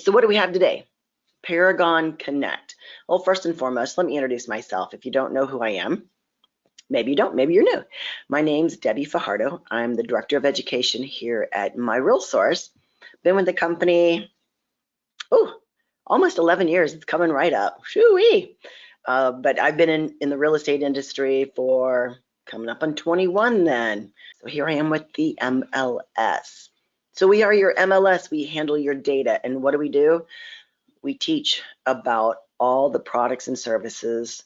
right, so what do we have today? Paragon Connect. Well, first and foremost, let me introduce myself. If you don't know who I am, maybe you don't, maybe you're new. My name's Debbie Fajardo. I'm the Director of Education here at My Real Source. Been with the company, almost 11 years. It's coming right up. Shoo-wee. But I've been in the real estate industry for coming up on 21 then. So here I am with the MLS. So we are your MLS. We handle your data. And what do? We teach about all the products and services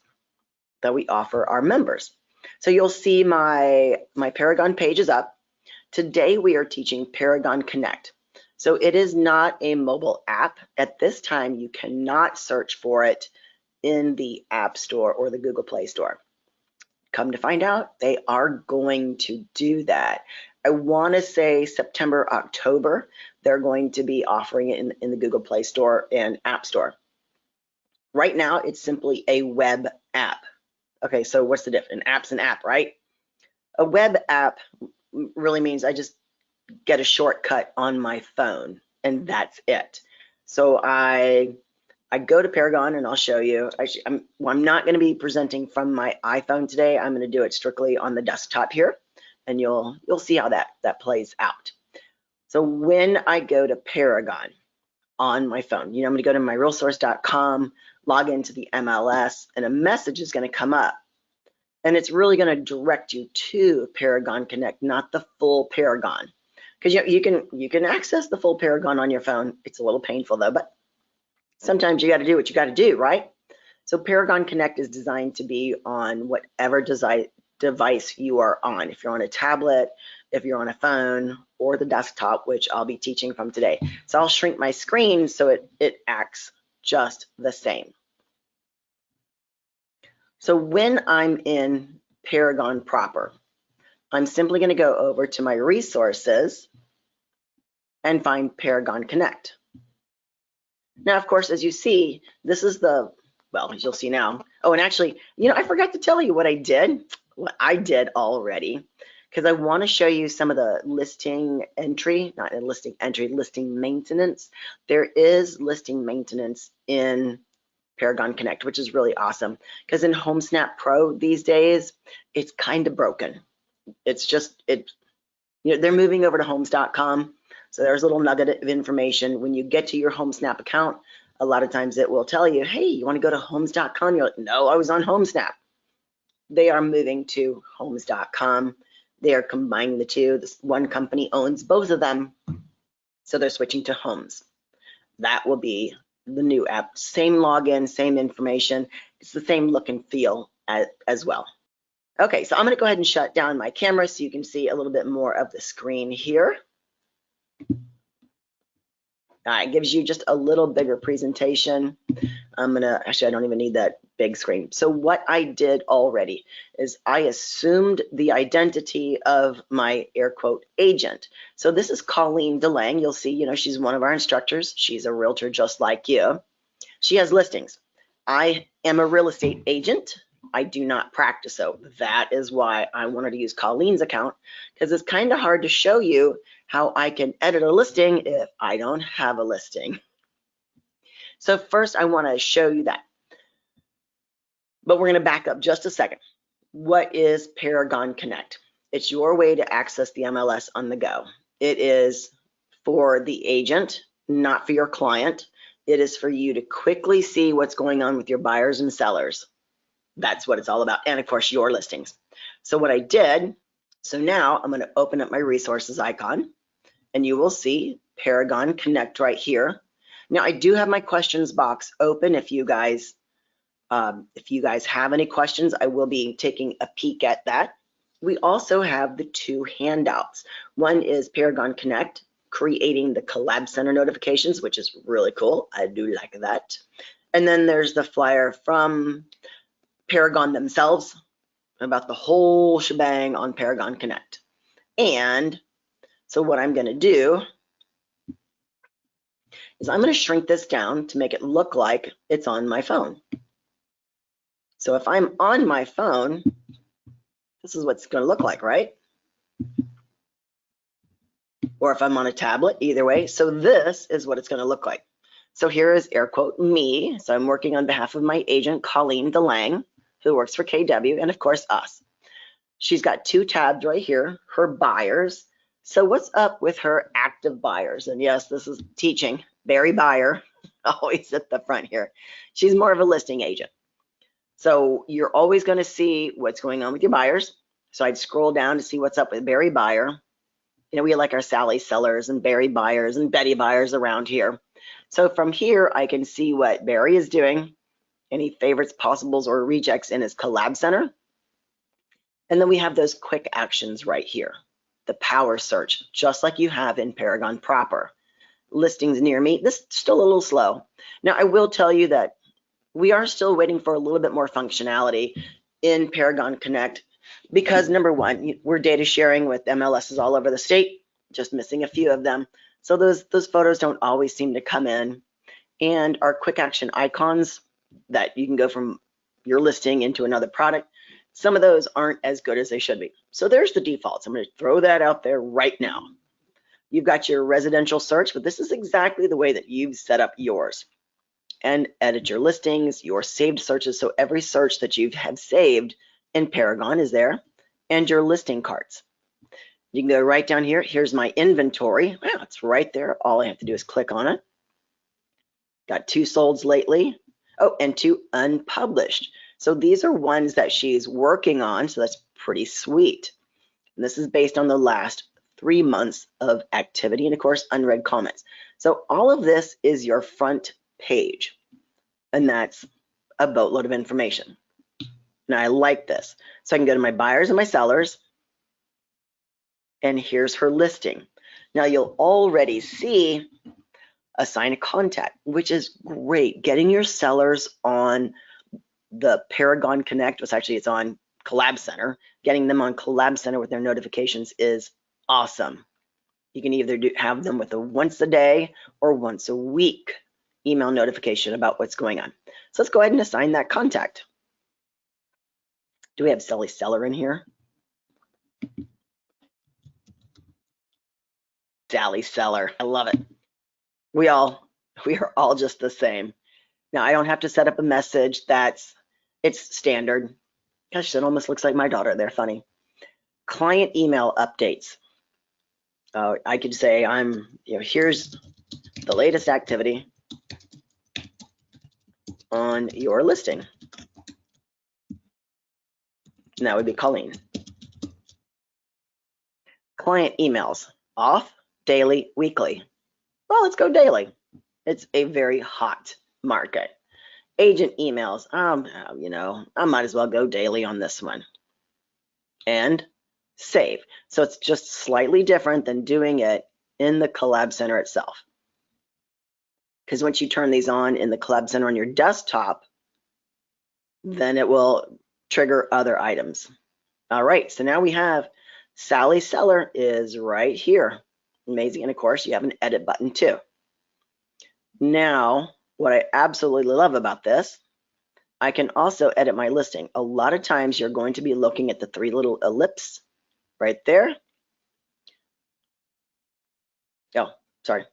that we offer our members. So you'll see my Paragon page is up. Today we are teaching Paragon Connect. So it is not a mobile app. At this time, you cannot search for it in the App Store or the Google Play Store. Come to find out, they are going to do that. I want to say September, October, they're going to be offering it in the Google Play Store and App Store. Right now, it's simply a web app. Okay, so what's the difference? An app's an app, right? A web app really means I just get a shortcut on my phone, and that's it. So I go to Paragon, and I'll show you. I'm not going to be presenting from my iPhone today. I'm going to do it strictly on the desktop here, and you'll see how that plays out. So when I go to Paragon on my phone, I'm going to go to myrealsource.com, log into the MLS, and a message is going to come up. And it's really going to direct you to Paragon Connect, not the full Paragon. Because you can access the full Paragon on your phone. It's a little painful though, but sometimes you got to do what you got to do, right? So Paragon Connect is designed to be on whatever device you are on. If you're on a tablet, if you're on a phone, or the desktop, which I'll be teaching from today. So I'll shrink my screen so it acts just the same. So when I'm in Paragon proper, I'm simply going to go over to my resources and find Paragon Connect. Now, of course, as you see, this is as you'll see now. Oh, and actually, I forgot to tell you what I did already, because I want to show you some of the listing maintenance. There is listing maintenance in Paragon Connect, which is really awesome, because in HomeSnap Pro these days, it's kind of broken. It's just, they're moving over to homes.com. So there's a little nugget of information. When you get to your HomeSnap account, a lot of times it will tell you, hey, you want to go to homes.com? You're like, no, I was on HomeSnap. They are moving to homes.com. They are combining the two. This one company owns both of them. So they're switching to Homes. That will be the new app. Same login, same information. It's the same look and feel as well. Okay, so I'm going to go ahead and shut down my camera so you can see a little bit more of the screen here. It gives you just a little bigger presentation. Actually, I don't even need that big screen. So what I did already is I assumed the identity of my air quote agent. So this is Colleen DeLang. You'll see, she's one of our instructors. She's a realtor just like you. She has listings. I am a real estate agent. I do not practice, so that is why I wanted to use Colleen's account, because it's kind of hard to show you how I can edit a listing if I don't have a listing. So first I want to show you that, but we're going to back up just a second. What is Paragon Connect? It's your way to access the MLS on the go. It is for the agent, not for your client. It is for you to quickly see what's going on with your buyers and sellers. That's what it's all about. And of course, your listings. So what I did, so now I'm going to open up my resources icon, and you will see Paragon Connect right here. Now I do have my questions box open. If you guys have any questions, I will be taking a peek at that. We also have the two handouts. One is Paragon Connect, creating the Collab Center notifications, which is really cool. I do like that. And then there's the flyer from Paragon themselves about the whole shebang on Paragon Connect. And so what I'm going to do is I'm going to shrink this down to make it look like it's on my phone. So if I'm on my phone, this is what it's going to look like, right? Or if I'm on a tablet, either way. So this is what it's going to look like. So here is air quote me. So I'm working on behalf of my agent, Colleen DeLang, who works for KW, and of course us. She's got 2 tabs right here, her buyers. So what's up with her active buyers? And yes, this is teaching. Barry Buyer, always at the front here. She's more of a listing agent. So you're always going to see what's going on with your buyers. So I'd scroll down to see what's up with Barry Buyer. You know, we like our Sally sellers and Barry buyers and Betty buyers around here. So from here, I can see what Barry is doing, any favorites, possibles, or rejects in his collab center. And then we have those quick actions right here, the power search, just like you have in Paragon proper. Listings near me, this is still a little slow. Now, I will tell you that we are still waiting for a little bit more functionality in Paragon Connect because number one, we're data sharing with MLSs all over the state, just missing a few of them. So those photos don't always seem to come in. And our quick action icons that you can go from your listing into another product, some of those aren't as good as they should be. So there's the defaults. I'm going to throw that out there right now. You've got your residential search, but this is exactly the way that you've set up yours. And edit your listings, your saved searches. So every search that you have saved in Paragon is there, and your listing cards. You can go right down here. Here's my inventory. Wow, it's right there. All I have to do is click on it. Got 2 solds lately. Oh, and 2 unpublished. So these are ones that she's working on. So that's pretty sweet. And this is based on the last 3 months of activity and of course unread comments. So all of this is your front page, and that's a boatload of information. Now I like this. So I can go to my buyers and my sellers, and here's her listing. Now you'll already see assign a contact, which is great. Getting your sellers on the Paragon Connect, which actually it's on Collab Center, getting them on Collab Center with their notifications is awesome. You can either have them with a once a day or once a week email notification about what's going on. So let's go ahead and assign that contact. Do we have Sally Seller in here? Sally Seller, I love it. We are all just the same. Now I don't have to set up a message it's standard. Gosh, it almost looks like my daughter. They're funny. Client email updates. I could say here's the latest activity on your listing. And that would be Colleen. Client emails, off, daily, weekly. Well, let's go daily. It's a very hot market. Agent emails, I might as well go daily on this one. And save. So it's just slightly different than doing it in the Collab Center itself. Because once you turn these on in the Collab Center on your desktop, then it will trigger other items. All right, so now we have Sally Seller is right here. Amazing, and of course you have an edit button too. Now, what I absolutely love about this, I can also edit my listing. A lot of times you're going to be looking at the 3 little ellipses right there. Oh, sorry.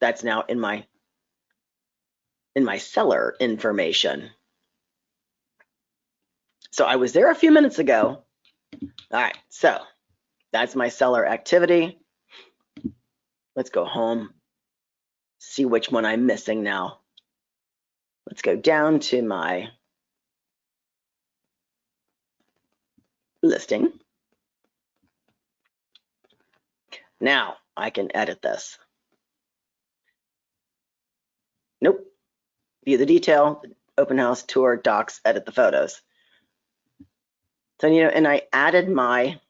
That's now in my seller information. So I was there a few minutes ago. All right, so that's my seller activity. Let's go home, see which one I'm missing now. Let's go down to my listing. Now I can edit this. Nope. View the detail, open house, tour, docs, edit the photos. So, and I added my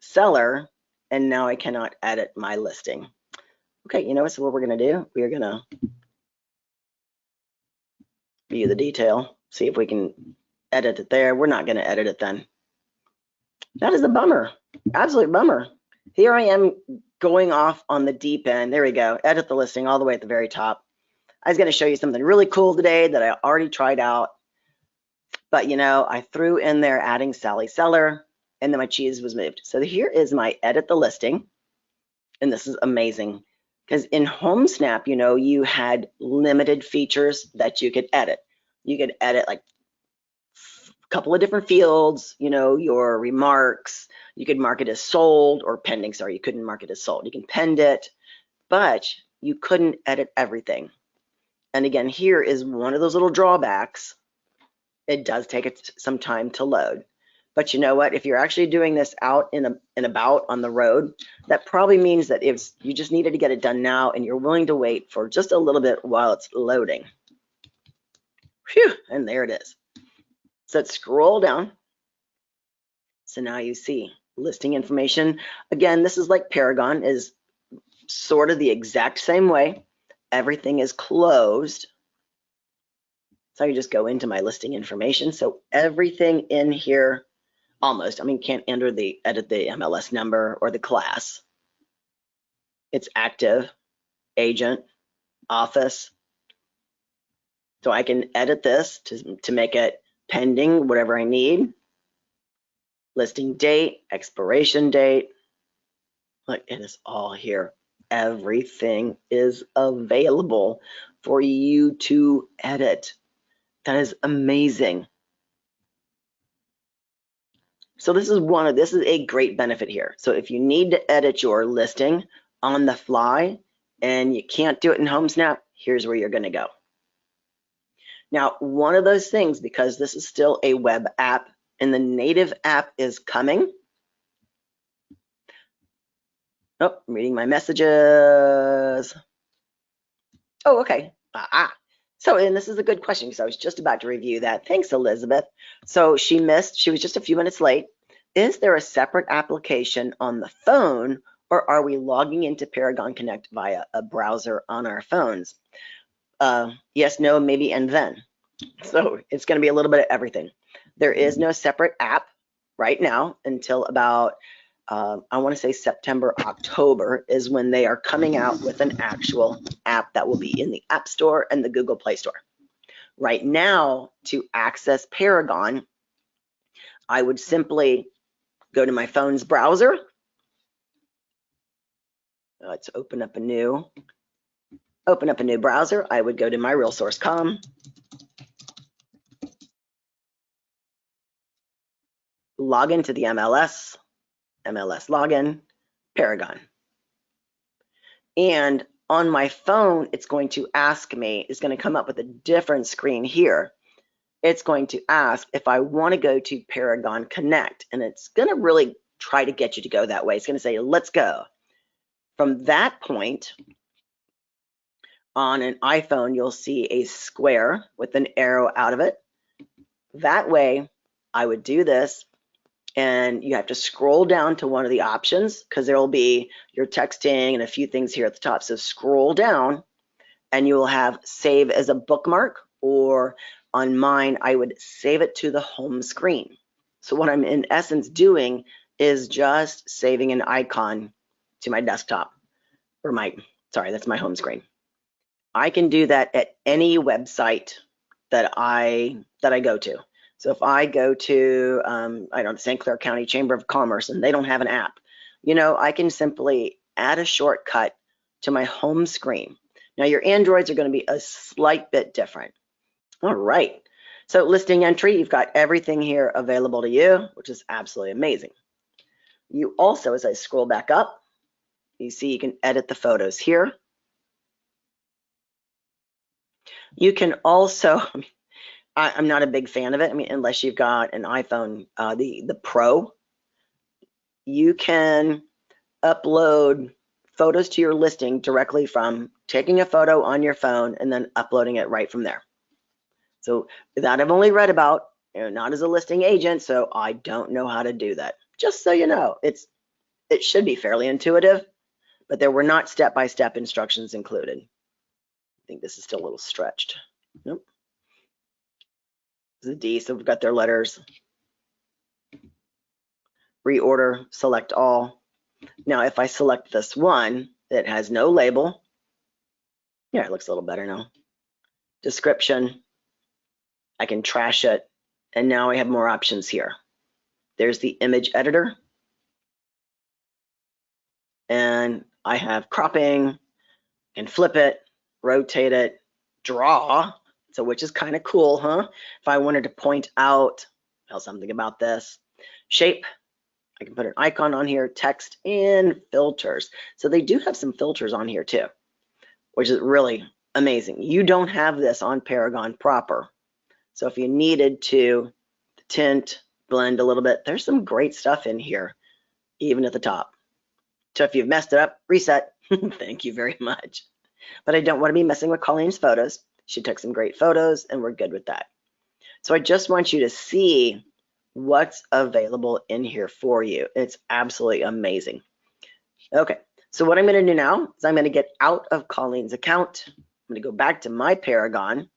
seller, and now I cannot edit my listing. Okay, so what we're gonna do? We are gonna view the detail, see if we can edit it there. We're not gonna edit it then. That is a bummer, absolute bummer. Here I am going off on the deep end. There we go, edit the listing all the way at the very top. I was gonna show you something really cool today that I already tried out. But I threw in there adding Sally Seller, and then my cheese was moved. So here is my edit the listing, and this is amazing. Because in HomeSnap, you know, you had limited features that you could edit. You could edit like a couple of different fields, you know, your remarks. You could mark it as sold or pending. Sorry, you couldn't mark it as sold. You can pend it, but you couldn't edit everything. And again, here is one of those little drawbacks. It does take some time to load. But you know what? If you're actually doing this out and about on the road, that probably means that if you just needed to get it done now and you're willing to wait for just a little bit while it's loading. Phew, and there it is. So let's scroll down. So now you see listing information. Again, this is like Paragon, is sort of the exact same way. Everything is closed. So you just go into my listing information. So everything in here, almost, I mean, can't edit the MLS number or the class. It's active, agent, office. So I can edit this to make it pending, whatever I need. Listing date, expiration date. Look, it is all here. Everything is available for you to edit. That is amazing. So this is a great benefit here. So if you need to edit your listing on the fly and you can't do it in HomeSnap, here's where you're going to go. Now, one of those things, because this is still a web app and the native app is coming. Oh, I'm reading my messages. Oh, okay. So, and this is a good question because I was just about to review that. Thanks, Elizabeth. So she was just a few minutes late. Is there a separate application on the phone, or are we logging into Paragon Connect via a browser on our phones? Yes, no, maybe, and then. So it's going to be a little bit of everything. There is no separate app right now until about, I want to say September, October is when they are coming out with an actual app that will be in the App Store and the Google Play Store. Right now, to access Paragon, I would simply go to my phone's browser. Let's open up a new browser. I would go to myrealsource.com. Log into the MLS login, Paragon. And on my phone, it's going to ask me, it's going to come up with a different screen here. It's going to ask if I want to go to Paragon Connect, and it's going to really try to get you to go that way. It's going to say, let's go. From that point, on an iPhone, you'll see a square with an arrow out of it. That way, I would do this, and you have to scroll down to one of the options because there will be your texting and a few things here at the top. So scroll down, and you will have save as a bookmark, or on mine, I would save it to the home screen. So what I'm in essence doing is just saving an icon to my desktop, or that's my home screen. I can do that at any website that I go to. So if I go to, I don't know, St. Clair County Chamber of Commerce and they don't have an app, you know, I can simply add a shortcut to my home screen. Now your Androids are going to be a slight bit different. All right. So listing entry, you've got everything here available to you, which is absolutely amazing. You also, as I scroll back up, you see you can edit the photos here. You can also, I'm not a big fan of it. I mean, unless you've got an iPhone, the Pro, you can upload photos to your listing directly from taking a photo on your phone and then uploading it right from there. So that I've only read about, not as a listing agent, so I don't know how to do that. Just so you know, it should be fairly intuitive, but there were not step-by-step instructions included. I think this is still a little stretched. Nope. This is a D, so we've got their letters. Reorder, select all. Now, if I select this one that has no label, yeah, it looks a little better now. Description, I can trash it, and now I have more options here. There's the image editor, and I have cropping, can flip it, rotate it, draw, so which is kind of cool, huh? If I wanted to point out, tell something about this, shape, I can put an icon on here, text, and filters. So they do have some filters on here too, which is really amazing. You don't have this on Paragon proper. So if you needed to tint, blend a little bit, there's some great stuff in here, even at the top. So if you've messed it up, reset. Thank you very much. But I don't want to be messing with Colleen's photos. She took some great photos and we're good with that. So I just want you to see what's available in here for you. It's absolutely amazing. Okay, so what I'm going to do now is I'm going to get out of Colleen's account. I'm going to go back to my Paragon,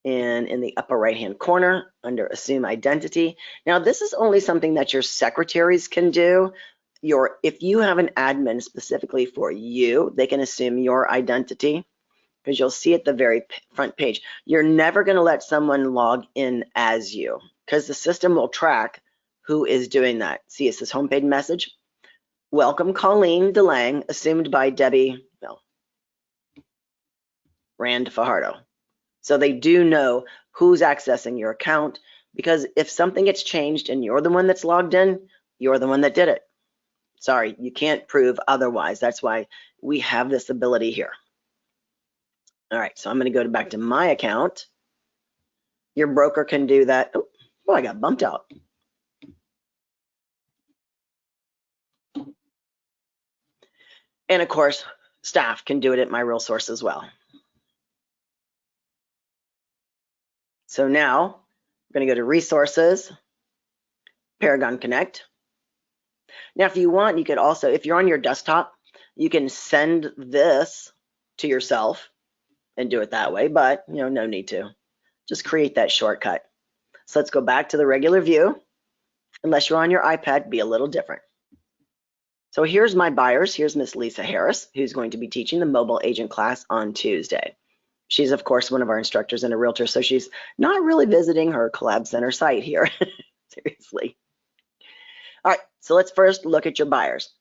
and in the upper right hand corner under assume identity. Now this is only something that your secretaries can do. If you have an admin specifically for you, they can assume your identity, because you'll see at the very front page, you're never going to let someone log in as you, because the system will track who is doing that. See, it says homepage message. Welcome Colleen DeLange, assumed by Debbie, Rand Fajardo. So they do know who's accessing your account, because if something gets changed and you're the one that's logged in, you're the one that did it. Sorry, you can't prove otherwise. That's why we have this ability here. All right, so I'm going to go back to my account. Your broker can do that. Oh, I got bumped out. And of course, staff can do it at my real source as well. So now I'm going to go to resources, Paragon Connect. Now, if you want, you could also, if you're on your desktop, you can send this to yourself and do it that way, but no need to. Just create that shortcut. So let's go back to the regular view. Unless you're on your iPad, be a little different. So here's my buyers. Here's Miss Lisa Harris, who's going to be teaching the mobile agent class on Tuesday. She's, of course, one of our instructors and a realtor, so she's not really visiting her Collab Center site here. Seriously. All right, so let's first look at your buyers.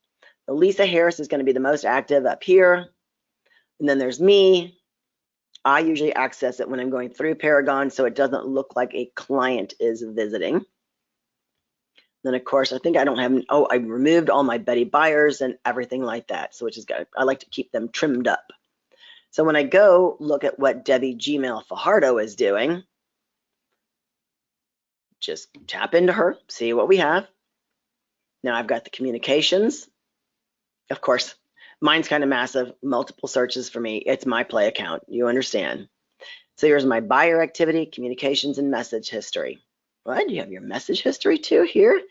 Lisa Harris is going to be the most active up here. And then there's me. I usually access it when I'm going through Paragon, so it doesn't look like a client is visiting. Then, of course, I think I don't have, I removed all my Betty buyers and everything like that, so which is good. I like to keep them trimmed up. So when I go look at what Debbie Gmail Fajardo is doing, just tap into her, see what we have. Now I've got the communications. Of course, mine's kind of massive, multiple searches for me. It's my play account, you understand. So here's my buyer activity, communications, and message history. What, you have your message history too here?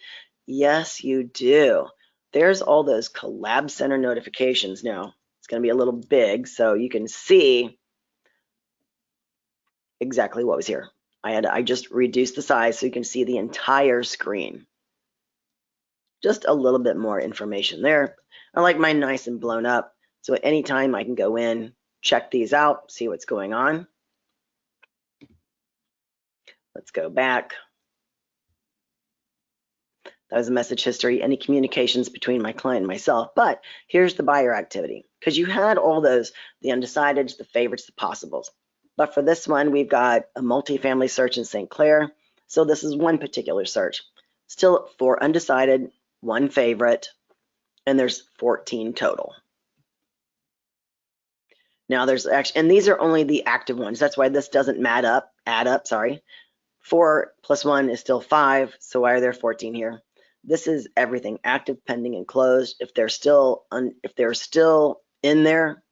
Yes, you do. There's all those Collab Center notifications. Now, it's going to be a little big, so you can see exactly what was here. I just reduced the size so you can see the entire screen. Just a little bit more information there. I like mine nice and blown up, so at any time I can go in, check these out, see what's going on. Let's go back. That was a message history, any communications between my client and myself. But here's the buyer activity, because you had all those, the undecideds, the favorites, the possibles. But for this one, we've got a multifamily search in St. Clair. So this is one particular search. Still 4 undecided, 1 favorite, and there's 14 total. Now there's actually, and these are only the active ones. That's why this doesn't add up, sorry. 4 plus 1 is still 5, so why are there 14 here? This is everything active, pending, and closed. If they're still in there,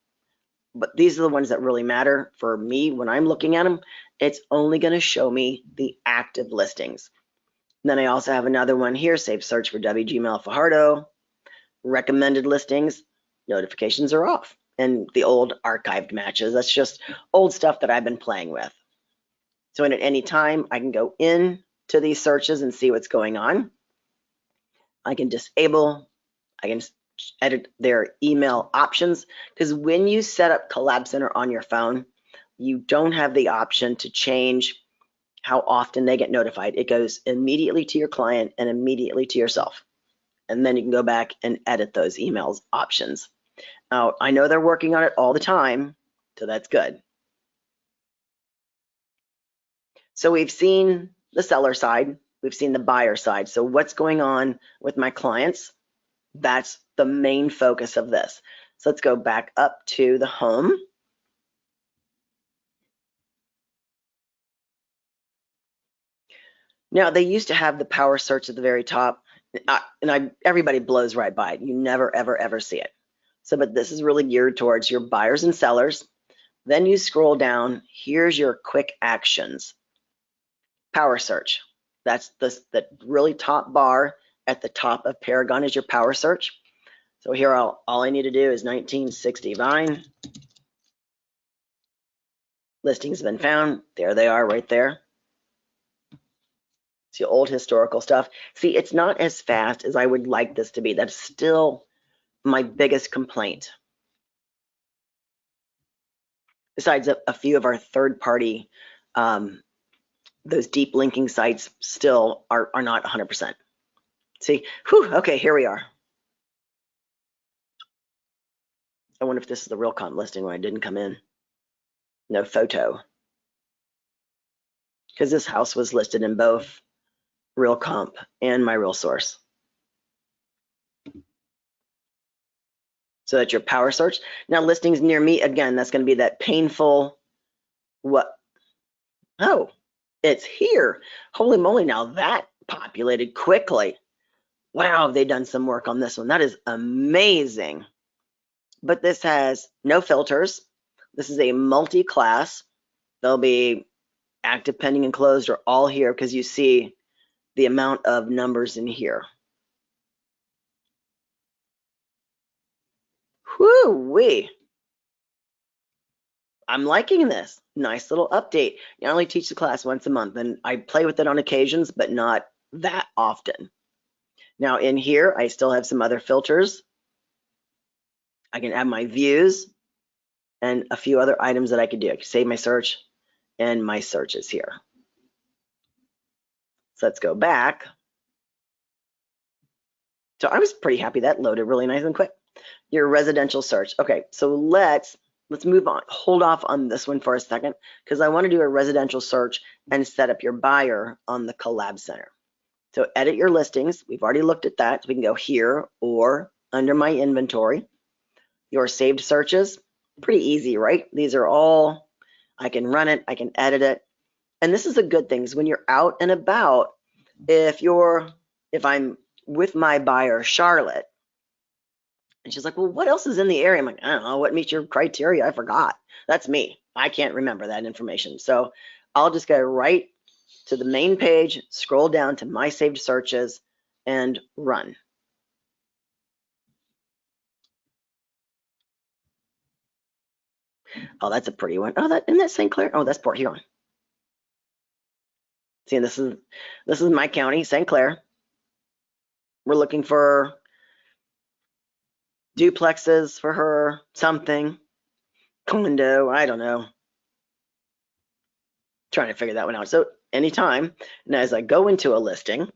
but these are the ones that really matter for me when I'm looking at them. It's only going to show me the active listings. And then I also have another one here, save search for WGmail Fajardo. Recommended listings, notifications are off. And the old archived matches, that's just old stuff that I've been playing with. So at any time, I can go in to these searches and see what's going on. I can disable, I can edit their email options, because when you set up Collab Center on your phone, you don't have the option to change how often they get notified. It goes immediately to your client and immediately to yourself. And then you can go back and edit those emails options. Now, I know they're working on it all the time, so that's good. So we've seen the seller side, we've seen the buyer side. So what's going on with my clients? That's the main focus of this. So let's go back up to the home. Now, they used to have the power search at the very top, and everybody blows right by it. You never, ever, ever see it. So, but this is really geared towards your buyers and sellers. Then you scroll down. Here's your quick actions. Power search. That's the really top bar at the top of Paragon is your power search. So here, all I need to do is 1960 Vine. Listings have been found. There they are right there. See, old historical stuff. See, it's not as fast as I would like this to be. That's still my biggest complaint. Besides a few of our third-party, those deep linking sites still are not 100%. See, whew, okay, here we are. I wonder if this is the real comp listing when I didn't come in. No photo. Because this house was listed in both real comp and my real source. So that's your power search. Now listings near me, again, that's going to be that painful, what? Oh, it's here. Holy moly, now that populated quickly. Wow, they've done some work on this one. That is amazing. But this has no filters. This is a multi-class. There'll be active, pending, and closed are all here because you see the amount of numbers in here. Whoo-wee. I'm liking this. Nice little update. I only teach the class once a month, and I play with it on occasions, but not that often. Now in here, I still have some other filters. I can add my views and a few other items that I could do. I can save my search, and my search is here. So let's go back. So I was pretty happy that loaded really nice and quick. Your residential search. Okay, so let's move on. Hold off on this one for a second because I want to do a residential search and set up your buyer on the Collab Center. So edit your listings. We've already looked at that. So we can go here or under my inventory. Your saved searches, pretty easy, right? These are all, I can run it, I can edit it. And this is a good thing is when you're out and about, if I'm with my buyer, Charlotte, and she's like, well, what else is in the area? I'm like, I don't know, what meets your criteria? I forgot. That's me. I can't remember that information. So I'll just go right to the main page, scroll down to my saved searches, and run. Oh, that's a pretty one. Oh, isn't that St. Clair? Oh, that's Port Huron. See, this is my county, St. Clair. We're looking for duplexes for her, something, condo, I don't know. Trying to figure that one out. So anytime, now as I go into a listing,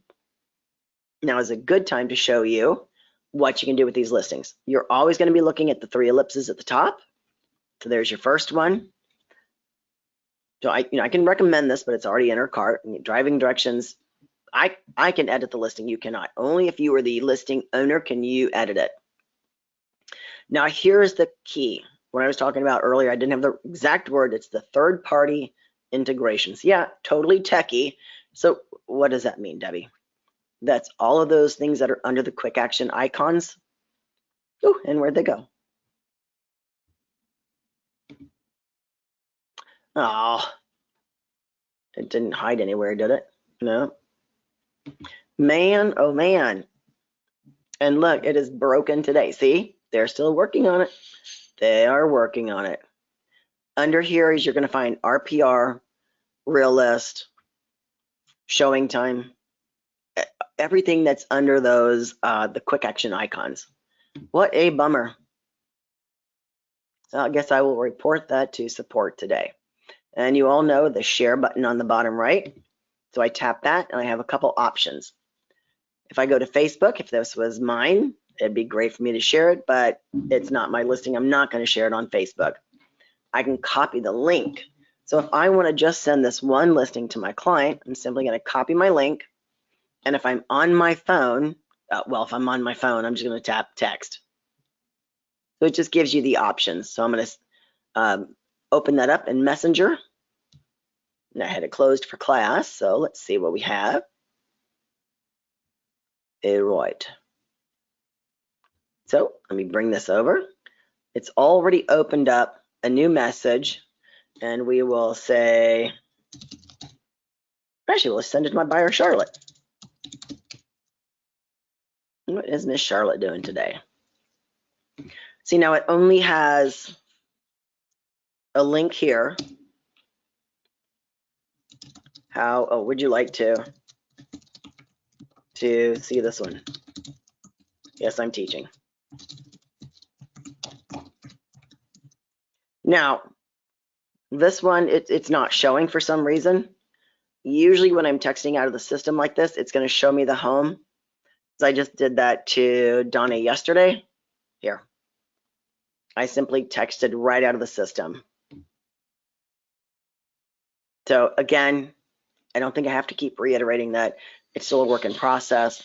now is a good time to show you what you can do with these listings. You're always going to be looking at the 3 ellipses at the top. So there's your first one. So I can recommend this, but it's already in her cart. Driving directions, I can edit the listing. You cannot. Only if you are the listing owner can you edit it. Now here's the key. When I was talking about earlier, I didn't have the exact word. It's the third-party integrations. Yeah, totally techie. So what does that mean, Debbie? That's all of those things that are under the quick action icons. Oh, and where'd they go? Oh, it didn't hide anywhere, did it? No. Man, oh man. And look, it is broken today. See, they're still working on it. They are working on it. Under here is you're going to find RPR, Real List, Showing Time, everything that's under those, the quick action icons. What a bummer. So I guess I will report that to support today. And you all know the share button on the bottom right. So I tap that and I have a couple options. If I go to Facebook, if this was mine, It'd be great for me to share it, but it's not my listing. I'm not going to share it on Facebook. I can copy the link. So if I want to just send this one listing to my client, I'm simply going to copy my link. And if I'm on my phone, well, if I'm on my phone, I'm just going to tap text. So it just gives you the options. So I'm going to open that up in Messenger. And I had it closed for class. So let's see what we have. Right. So let me bring this over. It's already opened up a new message, and we will say, actually, we'll send it to my buyer, Charlotte. What is Miss Charlotte doing today? See, now it only has a link here. How would you like to see this one? Yes, I'm teaching. Now, this one, it's not showing for some reason. Usually when I'm texting out of the system like this, it's going to show me the home. So I just did that to Donna yesterday. Here. I simply texted right out of the system. So again, I don't think I have to keep reiterating that. It's still a work in process.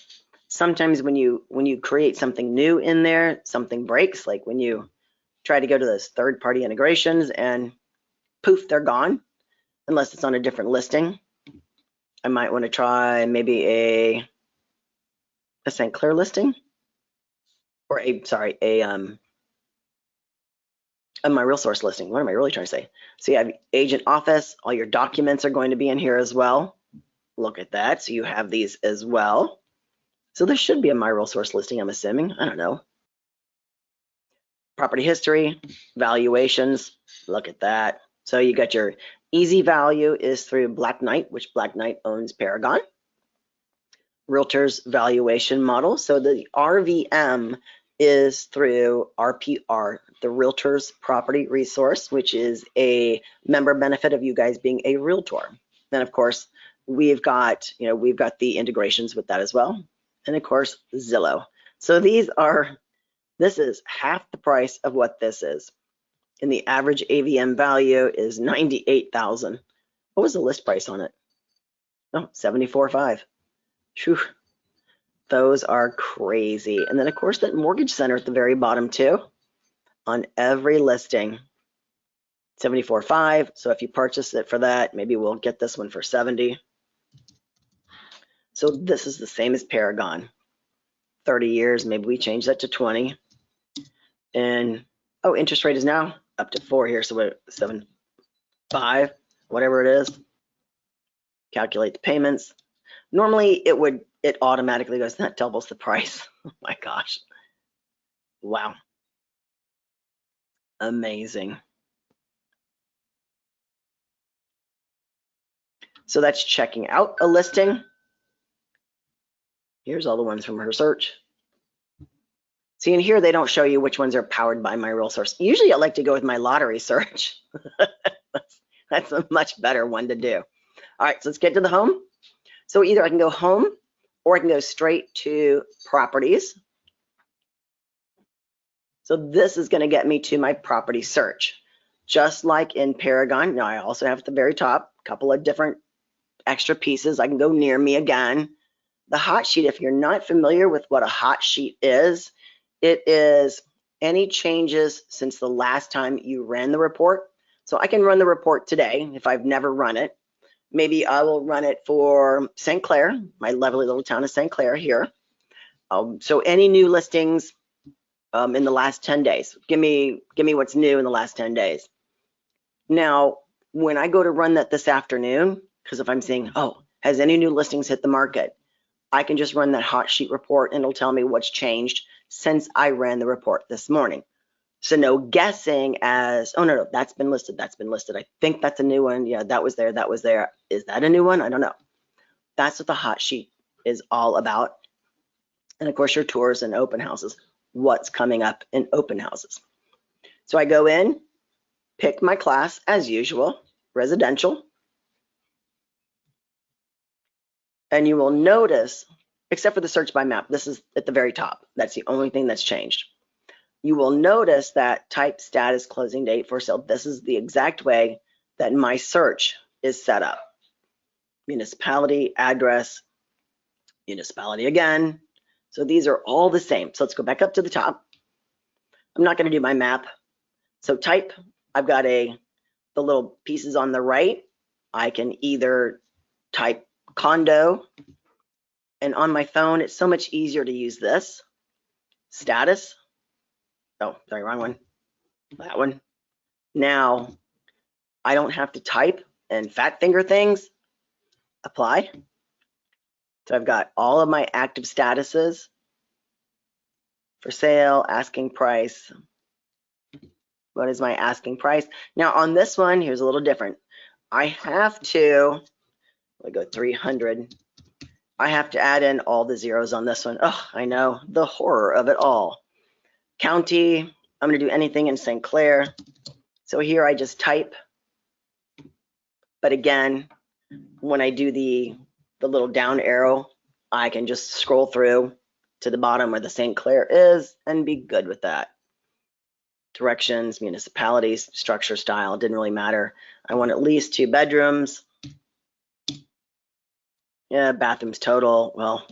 Sometimes when you create something new in there, something breaks, like when you try to go to those third-party integrations and poof, they're gone, unless it's on a different listing. I might want to try maybe a St. Clair listing, or my real source listing. What am I really trying to say? So you have agent office, all your documents are going to be in here as well. Look at that. So you have these as well. So this should be a my real source listing, I'm assuming. I don't know. Property history, valuations, look at that. So you got your easy value is through Black Knight, which Black Knight owns Paragon. Realtors valuation model. So the RVM is through RPR, the Realtors Property Resource, which is a member benefit of you guys being a realtor. Then of course, we've got the integrations with that as well. And of course, Zillow. So this is half the price of what this is. And the average AVM value is $98,000. What was the list price on it? Oh, $74,500. Whew. Those are crazy. And then of course that mortgage center at the very bottom too, on every listing, $74,500. So if you purchase it for that, maybe we'll get this one for $70,000. So this is the same as Paragon. 30 years, maybe we change that to 20. And interest rate is now up to 4 here, so we're 7.5, whatever it is. Calculate the payments. Normally it automatically goes, that doubles the price. Oh my gosh. Wow. Amazing. So that's checking out a listing. Here's all the ones from her search. See, in here, they don't show you which ones are powered by my real source. Usually I like to go with my lottery search. That's a much better one to do. All right, so let's get to the home. So either I can go home or I can go straight to properties. So this is going to get me to my property search. Just like in Paragon, now I also have at the very top a couple of different extra pieces. I can go near me again. The hot sheet, if you're not familiar with what a hot sheet is, it is any changes since the last time you ran the report. So I can run the report today if I've never run it. Maybe I will run it for St. Clair, my lovely little town of St. Clair here. So any new listings in the last 10 days. Give me what's new in the last 10 days. Now, when I go to run that this afternoon, because if I'm saying, has any new listings hit the market? I can just run that hot sheet report and it'll tell me what's changed since I ran the report this morning. So no guessing as, no, that's been listed, that's been listed. I think that's a new one. Yeah, that was there, that was there. Is that a new one? I don't know. That's what the hot sheet is all about. And of course, your tours and open houses, what's coming up in open houses. So I go in, pick my class as usual, residential. And you will notice except for the search by map. This is at the very top. That's the only thing that's changed. You will notice that type status closing date for sale. This is the exact way that my search is set up. Municipality, address, municipality again. So these are all the same. So let's go back up to the top. I'm not going to do my map. So type, I've got the little pieces on the right. I can either type condo, and on my phone, it's so much easier to use this. Status. Oh, sorry, wrong one. That one. Now, I don't have to type and fat finger things. Apply. So I've got all of my active statuses. For sale, asking price. What is my asking price? Now on this one, here's a little different. I have to, let me go 300. I have to add in all the zeros on this one. Oh, I know, the horror of it all. County, I'm gonna do anything in St. Clair. So here I just type. But again, when I do the little down arrow, I can just scroll through to the bottom where the St. Clair is and be good with that. Directions, municipalities, structure, style, didn't really matter. I want at least 2 bedrooms. Yeah, bathrooms total, well,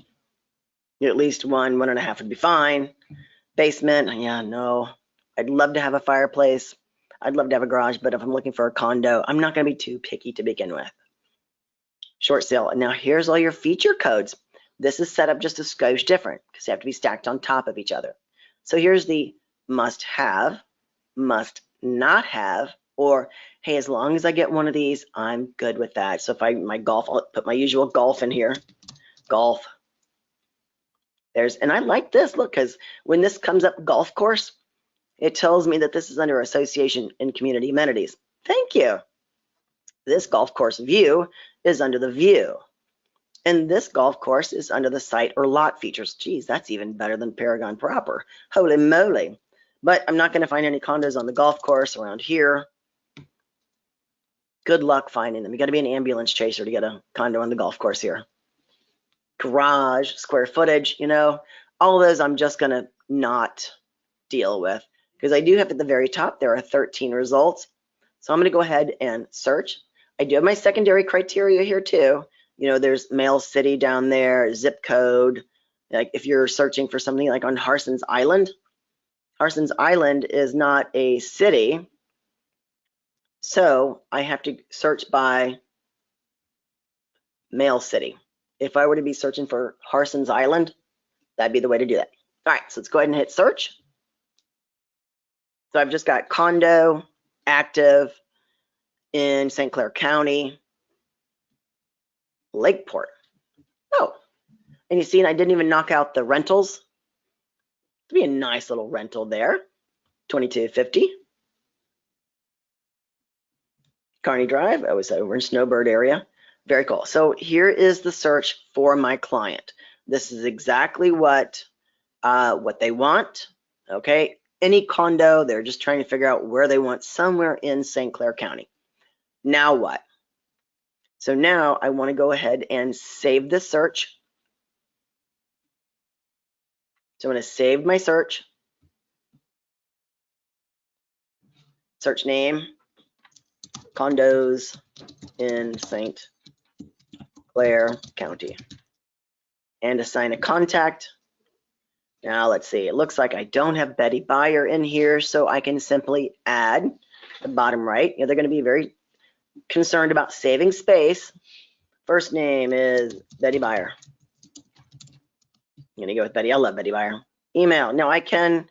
at least 1.5 would be fine. Basement, yeah, no. I'd love to have a fireplace. I'd love to have a garage, but if I'm looking for a condo, I'm not gonna be too picky to begin with. Short sale, and now here's all your feature codes. This is set up just a skosh different because they have to be stacked on top of each other. So here's the must have, must not have, or hey, as long as I get one of these, I'm good with that. So if my golf, I'll put my usual golf in here. Golf. And I like this, look, because when this comes up golf course, it tells me that this is under association and community amenities. Thank you. This golf course view is under the view. And this golf course is under the site or lot features. Geez, that's even better than Paragon proper. Holy moly. But I'm not going to find any condos on the golf course around here. Good luck finding them. You got to be an ambulance chaser to get a condo on the golf course here. Garage, square footage, you know, all of those I'm just going to not deal with because I do have at the very top, there are 13 results. So I'm going to go ahead and search. I do have my secondary criteria here too. You know, there's mail city down there, zip code. Like if you're searching for something like on Harson's Island is not a city. So I have to search by mail city. If I were to be searching for Harson's Island, that'd be the way to do that. All right, so let's go ahead and hit search. So I've just got condo, active in St. Clair County, Lakeport. Oh, and you see, I didn't even knock out the rentals. It'd be a nice little rental there. $22.50. Kearney Drive, I was over in Snowbird area. Very cool. So here is the search for my client. This is exactly what they want. Okay, any condo, they're just trying to figure out where they want somewhere in St. Clair County. Now what? So now I want to go ahead and save this search. So I'm going to save my search. Search name, condos in St. Clair County. And assign a contact. Now let's see, it looks like I don't have Betty Buyer in here, so I can simply add the bottom right. You know, they're going to be very concerned about saving space. First name is Betty Buyer. I'm going to go with Betty. I love Betty Buyer. Email. Now I can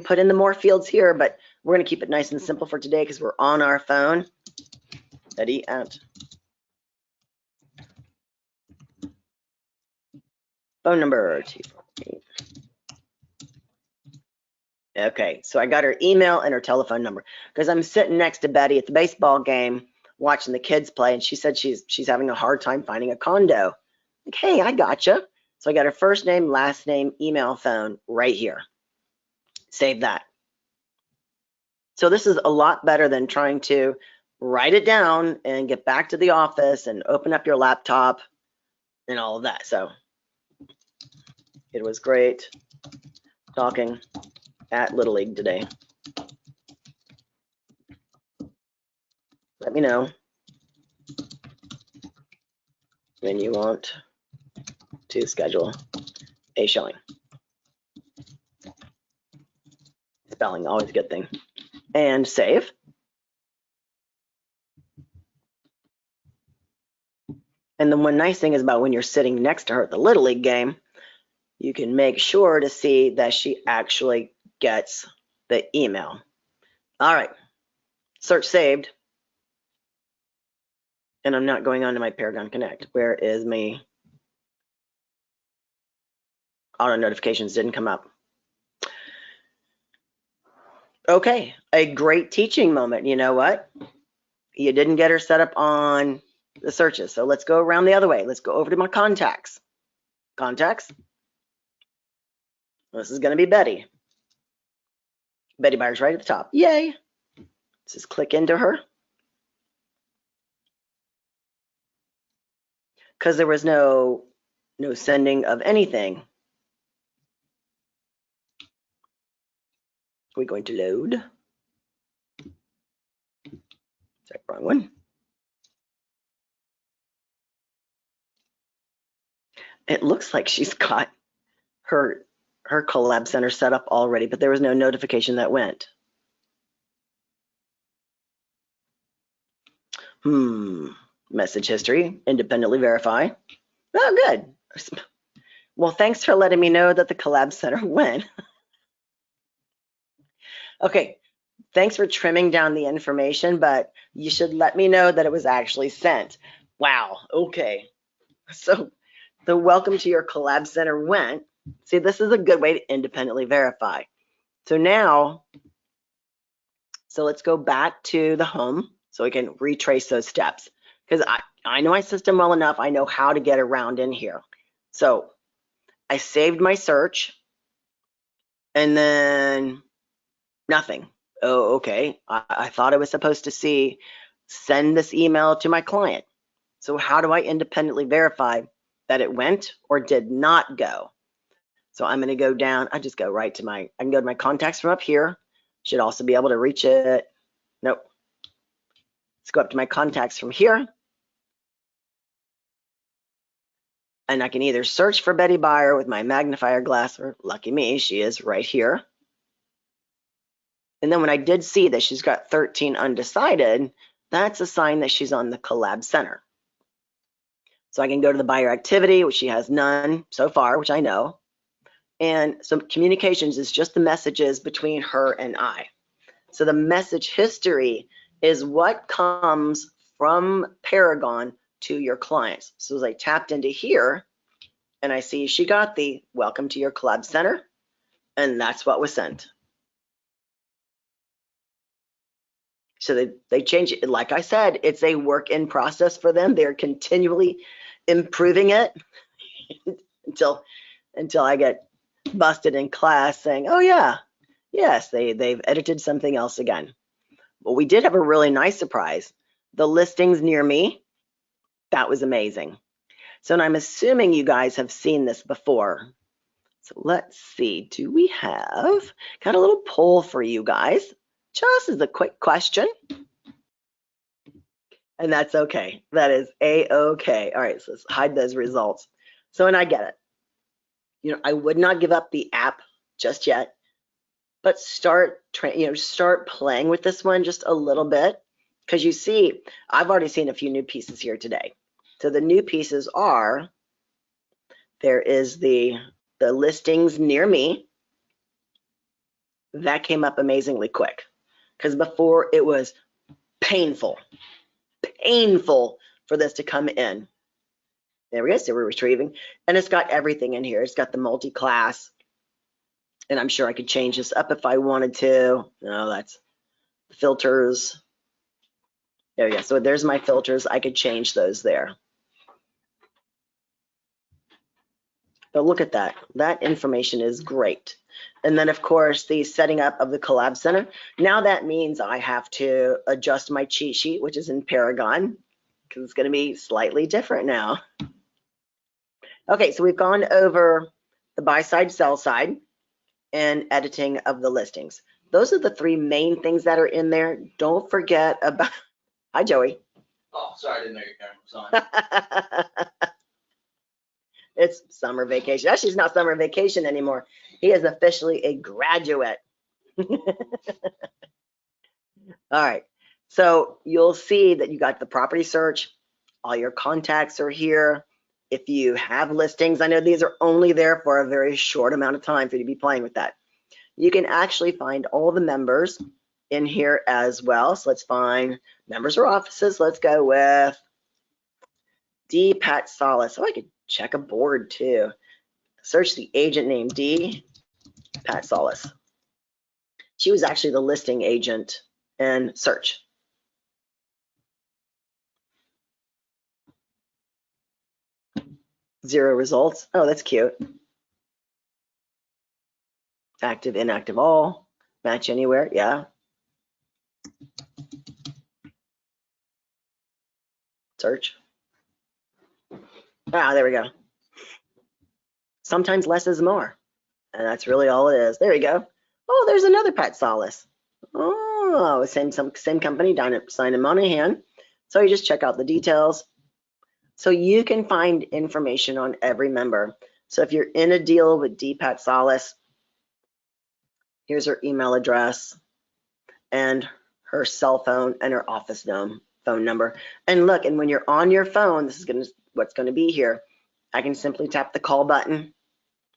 put in the more fields here, but we're going to keep it nice and simple for today because we're on our phone. Betty at phone number 248. Okay, so I got her email and her telephone number because I'm sitting next to Betty at the baseball game watching the kids play, and she said she's having a hard time finding a condo. Like, hey, I gotcha. So I got her first name, last name, email, phone right here. Save that. So this is a lot better than trying to write it down and get back to the office and open up your laptop and all of that. So It was great talking at Little League today. Let me know when you want to schedule a showing. Spelling, always a good thing. And save. And the one nice thing is about when you're sitting next to her at the Little League game, you can make sure to see that she actually gets the email. All right, search saved. And I'm not going on to my Paragon Connect. Where is my auto notifications? Didn't come up. Okay, a great teaching moment. You know what? You didn't get her set up on the searches. So let's go around the other way. Let's go over to my contacts. Contacts. This is going to be Betty. Betty Byers right at the top. Yay. Let's just click into her. Because there was no sending of anything. We're going to load. Sorry, wrong one. It looks like she's got her collab center set up already, but there was no notification that went. Message history, independently verify. Oh, good. Well, thanks for letting me know that the collab center went. Okay, thanks for trimming down the information, but you should let me know that it was actually sent. Wow, okay. So the welcome to your collab center went. See, this is a good way to independently verify. So now, let's go back to the home so we can retrace those steps, because I know my system well enough. I know how to get around in here. So I saved my search and then nothing. Oh, okay. I thought I was supposed to send this email to my client. So how do I independently verify that it went or did not go? So I'm going to go down. I just go right to I can go to my contacts from up here. Should also be able to reach it. Nope. Let's go up to my contacts from here. And I can either search for Betty Byer with my magnifier glass, or lucky me, she is right here. And then when I did see that she's got 13 undecided, that's a sign that she's on the collab center. So I can go to the buyer activity, which she has none so far, which I know. And so communications is just the messages between her and I. So the message history is what comes from Paragon to your clients. So as I tapped into here and I see she got the welcome to your collab center, and that's what was sent. So they change it. Like I said, it's a work in process for them. They're continually improving it until I get busted in class saying, oh yeah, yes, they've edited something else again. But we did have a really nice surprise. The listings near me, that was amazing. So and I'm assuming you guys have seen this before. So let's see, do we have, got a little poll for you guys. Just as a quick question. And that's okay. That is A-okay. All right, so let's hide those results. So, and I get it. You know, I would not give up the app just yet, but start playing with this one just a little bit, because you see, I've already seen a few new pieces here today. So the new pieces are, there is the listings near me. That came up amazingly quick, because before it was painful for this to come in. There we go, so we're retrieving, and it's got everything in here. It's got the multi-class, and I'm sure I could change this up if I wanted to. No, that's filters. There we go, so there's my filters. I could change those there. But look at that, that information is great. And then of course the setting up of the collab center. Now that means I have to adjust my cheat sheet, which is in Paragon, because it's going to be slightly different now. Okay, so we've gone over the buy side, sell side, and editing of the listings. Those are the three main things that are in there. Don't forget about, hi Joey. Oh, sorry, I didn't know your camera was on. It's summer vacation. Actually, it's not summer vacation anymore. He is officially a graduate. All right, so you'll see that you got the property search. All your contacts are here. If you have listings, I know these are only there for a very short amount of time for you to be playing with that. You can actually find all the members in here as well. So let's find members or offices. Let's go with D. Pat Solis. Oh, I could check a board too. Search the agent name D. Pat Solis. She was actually the listing agent, and search. Zero results. Oh, that's cute. Active, inactive, all. Match anywhere. Yeah. Search. Ah, there we go. Sometimes less is more. And that's really all it is. There we go. Oh, there's another Pat Solis. Oh, same company, Sign in Monahan. So you just check out the details. So you can find information on every member. So if you're in a deal with D. Pat Solis, here's her email address and her cell phone and her office phone number. And look, and when you're on your phone, this is what's going to be here. I can simply tap the call button,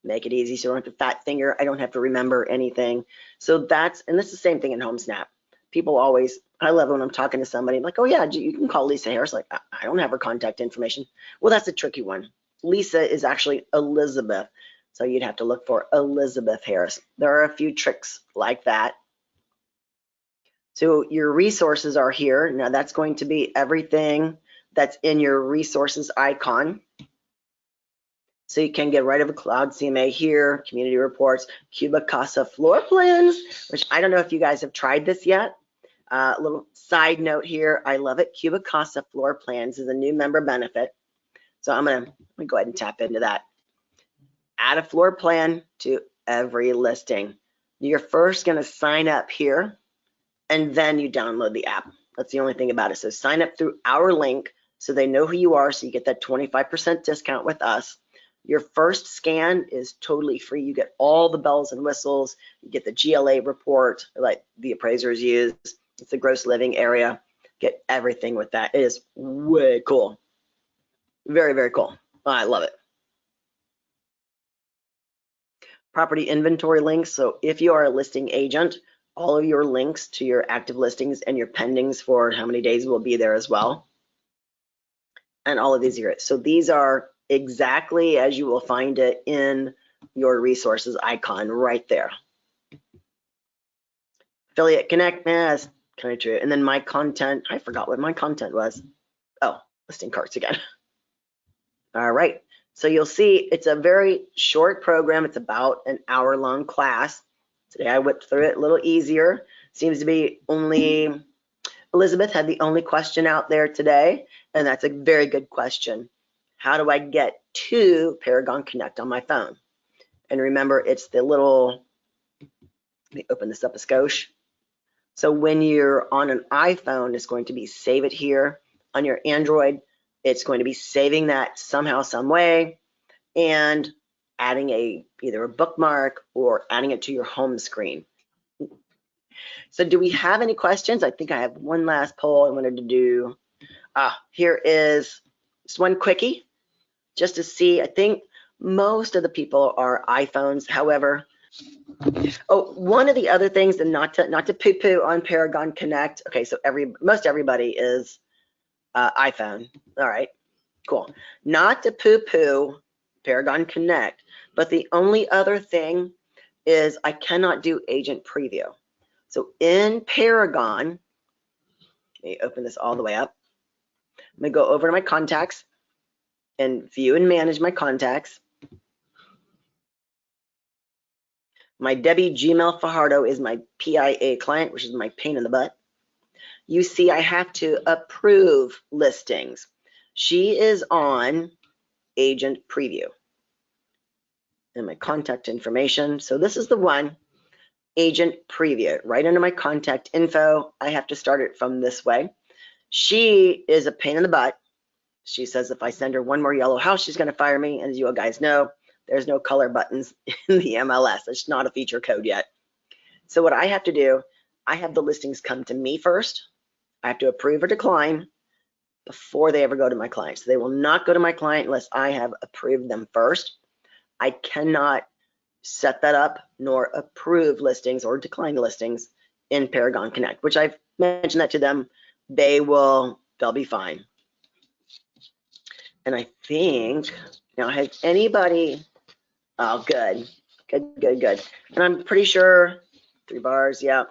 make it easy so I don't have to fat finger. I don't have to remember anything. So and this is the same thing in HomeSnap. People always, I love it when I'm talking to somebody, I'm like, oh yeah, you can call Lisa Harris. Like, I don't have her contact information. Well, that's a tricky one. Lisa is actually Elizabeth. So you'd have to look for Elizabeth Harris. There are a few tricks like that. So your resources are here. Now that's going to be everything that's in your resources icon. So you can get right over Cloud CMA here, community reports, Cuba Casa floor plans, which I don't know if you guys have tried this yet. A little side note here, I love it. Cuba Casa floor plans is a new member benefit. So I'm gonna go ahead and tap into that. Add a floor plan to every listing. You're first gonna sign up here and then you download the app. That's the only thing about it. So sign up through our link so they know who you are, so you get that 25% discount with us. Your first scan is totally free. You get all the bells and whistles. You get the GLA report, like the appraisers use. It's the gross living area. Get everything with that. It is way cool. Very, very cool. I love it. Property inventory links. So if you are a listing agent, all of your links to your active listings and your pendings for how many days will be there as well. And all of these here. So these are exactly as you will find it in your resources icon right there. Affiliate Connect, that's kind of true. And then my content, I forgot what my content was. Oh, listing carts again. All right, so you'll see it's a very short program. It's about an hour-long class. Today I whipped through it a little easier. Seems to be only, Elizabeth had the only question out there today, and that's a very good question. How do I get to Paragon Connect on my phone? And remember, it's the little, let me open this up a skosh. So when you're on an iPhone, it's going to be save it here. On your Android, it's going to be saving that somehow, some way, and adding either a bookmark or adding it to your home screen. So do we have any questions? I think I have one last poll I wanted to do. Here is just one quickie, just to see. I think most of the people are iPhones. However, one of the other things, and not to poo-poo on Paragon Connect. Okay, so most everybody is iPhone. All right, cool. Not to poo-poo Paragon Connect, but the only other thing is I cannot do agent preview. So in Paragon, let me open this all the way up. I'm gonna go over to my contacts and view and manage my contacts. My Debbie Gmail Fajardo is my PIA client, which is my pain in the butt. You see, I have to approve listings. She is on agent preview. and my contact information. So this is the one, agent preview, right under my contact info. I have to start it from this way. She is a pain in the butt. She says if I send her one more yellow house, she's going to fire me. And as you guys know, there's no color buttons in the MLS. It's not a feature code yet. So what I have to do, I have the listings come to me first. I have to approve or decline before they ever go to my client. So they will not go to my client unless I have approved them first. I cannot set that up nor approve listings or decline listings in Paragon Connect, which I've mentioned that to them. They'll be fine. And I think, now has anybody, oh, good. And I'm pretty sure 3 bars, yeah.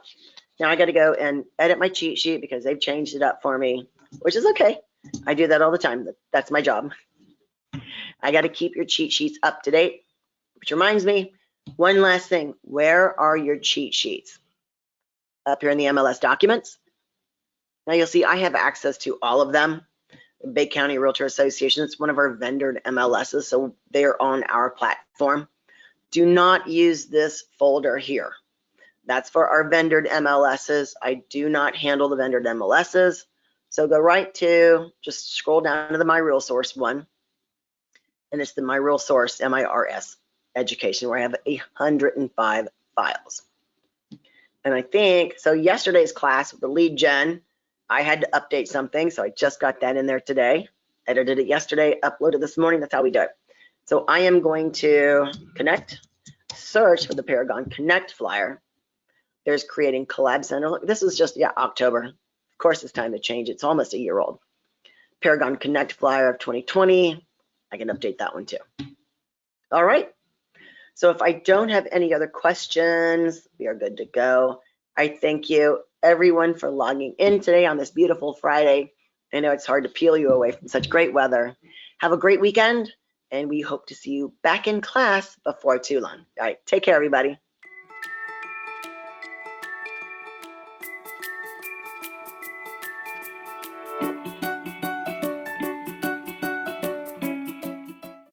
Now I got to go and edit my cheat sheet because they've changed it up for me, which is okay. I do that all the time. That's my job. I got to keep your cheat sheets up to date, which reminds me, one last thing. Where are your cheat sheets? Up here in the MLS documents. Now you'll see I have access to all of them. Bay County Realtor Association, it's one of our vendored MLSs, so they're on our platform. Do not use this folder here. That's for our vendored MLSs. I do not handle the vendored MLSs. So go right to, just scroll down to the My Real Source one. And it's the My Real Source, MIRS education, where I have 105 files. And I think, so yesterday's class with the lead gen, I had to update something. So I just got that in there today. Edited it yesterday, uploaded this morning. That's how we do it. So I am going to search for the Paragon Connect flyer. There's creating collab center. This is just, October. Of course, it's time to change. It's almost a year old. Paragon Connect flyer of 2020. I can update that one too. All right. So if I don't have any other questions, we are good to go. I thank you everyone for logging in today on this beautiful Friday. I know it's hard to peel you away from such great weather. Have a great weekend, and we hope to see you back in class before too long. All right. Take care, everybody.